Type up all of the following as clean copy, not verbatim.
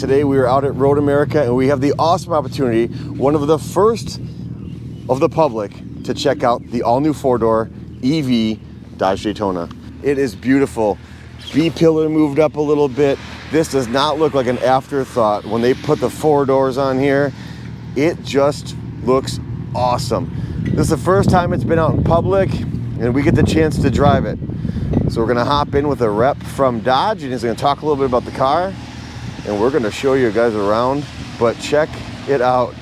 Today we are out at Road America and we have the awesome opportunity, one of the first of the public, to check out the all-new four-door EV Dodge Daytona. It is beautiful. B-pillar moved up a little bit. This does not look like an afterthought. When they put the four doors on here, it just looks awesome. This is the first time it's been out in public and we get the chance to drive it. So we're gonna hop in with a rep from Dodge and he's gonna talk a little bit about the car. And we're going to show you guys around, but check it out.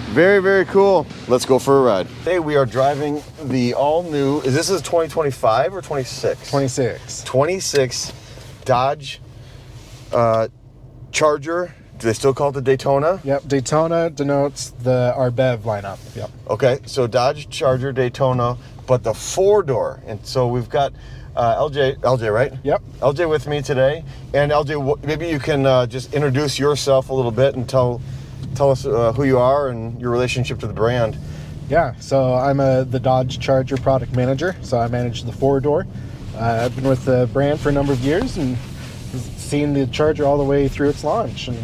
Very, very cool. Let's go for a ride. Today we are driving the all-new, is this 2025 or 26? 26. 26 Dodge Charger. Do they still call it the Daytona? Yep, Daytona denotes our BEV lineup. Yep. Okay, so Dodge Charger Daytona, but the four-door. And so we've got LJ, right? Yep. LJ with me today. And LJ, maybe you can just introduce yourself a little bit and tell us who you are and your relationship to the brand. Yeah, so I'm the Dodge Charger product manager. So I manage the four-door. I've been with the brand for a number of years and seen the Charger all the way through its launch. And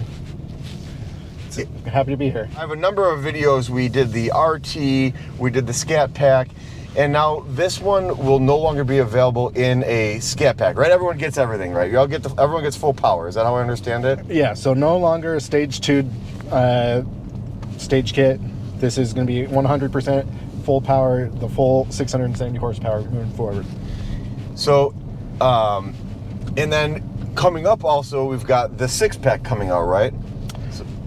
happy to be here. I have a number of videos. We did the RT, we did the Scat Pack, and now this one will no longer be available in a Scat Pack, right? Everyone gets everything, right? Everyone gets full power. Is that how I understand it? Yeah, so no longer a stage 2 stage kit. This is going to be 100% full power, the full 670 horsepower moving forward. So, and then coming up also, we've got the 6-pack coming out, right?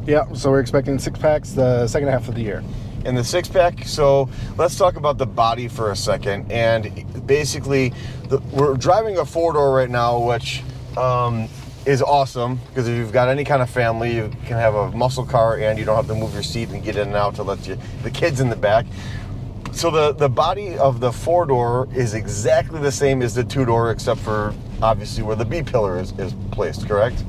Yeah, so we're expecting 6-packs the second half of the year. In the 6-pack, so let's talk about the body for a second. And basically, we're driving a four-door right now, which is awesome because if you've got any kind of family, you can have a muscle car and you don't have to move your seat and get in and out to let the kids in the back. So the body of the four-door is exactly the same as the two-door, except for obviously where the B-pillar is placed, correct?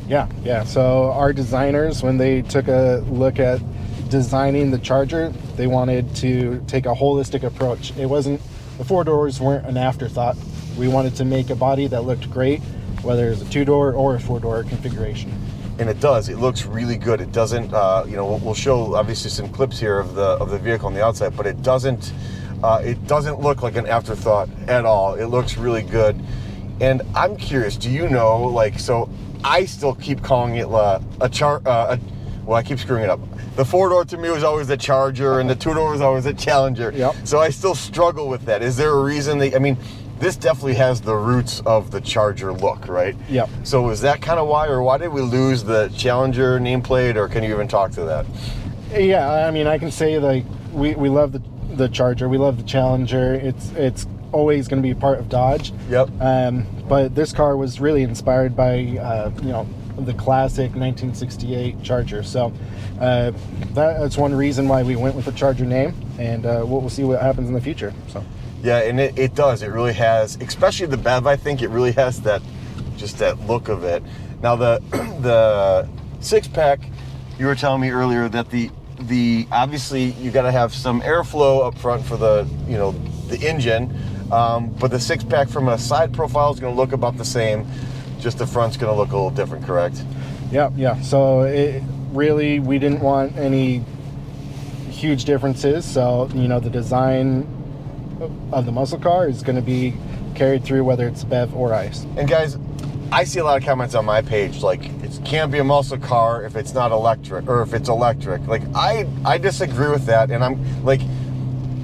Yeah. So our designers, when they took a look at designing the Charger, they wanted to take a holistic approach. The four doors weren't an afterthought. We wanted to make a body that looked great, whether it's a two-door or a four-door configuration. And it does. It looks really good. It doesn't, we'll show obviously some clips here of the vehicle on the outside, but it doesn't look like an afterthought at all. It looks really good. And I'm curious, do you know, so I still keep calling it I keep screwing it up. The four-door to me was always the Charger and the two-door was always the Challenger. Yep. So I still struggle with that. Is there a reason this definitely has the roots of the Charger look, right? Yep. So is that kind of why, or why did we lose the Challenger nameplate, or can you even talk to that? Yeah, I can say we love the Charger. We love the Challenger. It's always going to be a part of Dodge. Yep. But this car was really inspired by the classic 1968 Charger. So that's one reason why we went with the Charger name, and we'll see what happens in the future. So. Yeah, and it does. It really has, especially the BEV, I think it really has that look of it. Now the 6-pack, you were telling me earlier that the obviously you got to have some airflow up front for the engine, but the 6-pack from a side profile is going to look about the same. Just the front's going to look a little different, correct? Yeah. So we didn't want any huge differences. So the design of the muscle car is going to be carried through whether it's BEV or ICE. And guys, I see a lot of comments on my page it can't be a muscle car if it's not electric, or if it's electric. I disagree with that, and I'm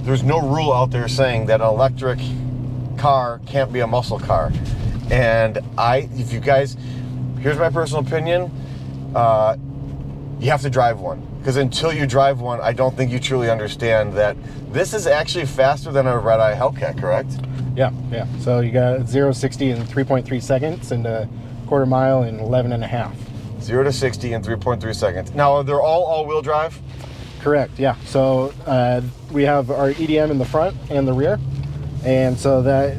there's no rule out there saying that an electric car can't be a muscle car. And if you guys, here's my personal opinion, you have to drive one. Because until you drive one, I don't think you truly understand that this is actually faster than a red-eye Hellcat, correct? Yeah. So you got 0-60 in 3.3 seconds and a quarter mile in 11.5. 0-60 in 3.3 seconds. Now, they're all-wheel drive? Correct, yeah. So we have our EDM in the front and the rear. And so that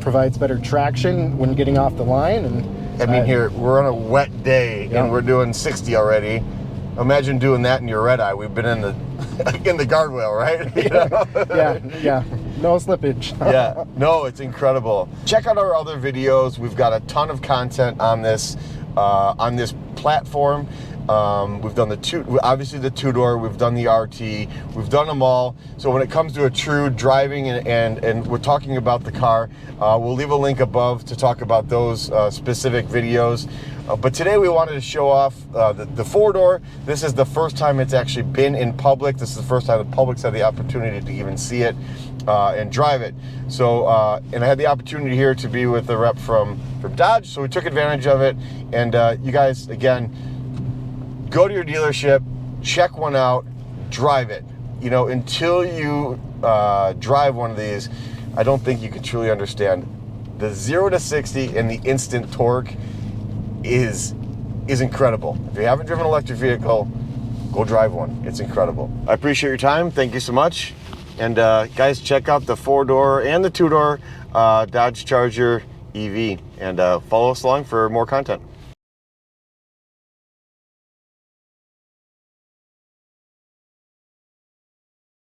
provides better traction when getting off the line. And here, we're on a wet day, and we're doing 60 already. Imagine doing that in your red eye. We've been in the guardrail, right? Yeah. No slippage. Yeah. No, it's incredible. Check out our other videos. We've got a ton of content on this. on this platform. We've done obviously the two-door, we've done the RT, we've done them all. So when it comes to a true driving and we're talking about the car, we'll leave a link above to talk about those specific videos. But today we wanted to show off the four-door. This is the first time it's actually been in public. This is the first time the public's had the opportunity to even see it and drive it. So, and I had the opportunity here to be with the rep from Dodge, so we took advantage of it. And you guys, again, go to your dealership, check one out, drive it. You know, until you drive one of these, I don't think you can truly understand the 0 to 60 and the instant torque is incredible. If you haven't driven an electric vehicle, go drive one. It's incredible. I appreciate your time. Thank you so much. And guys, check out the four-door and the two-door Dodge Charger EV, and follow us along for more content.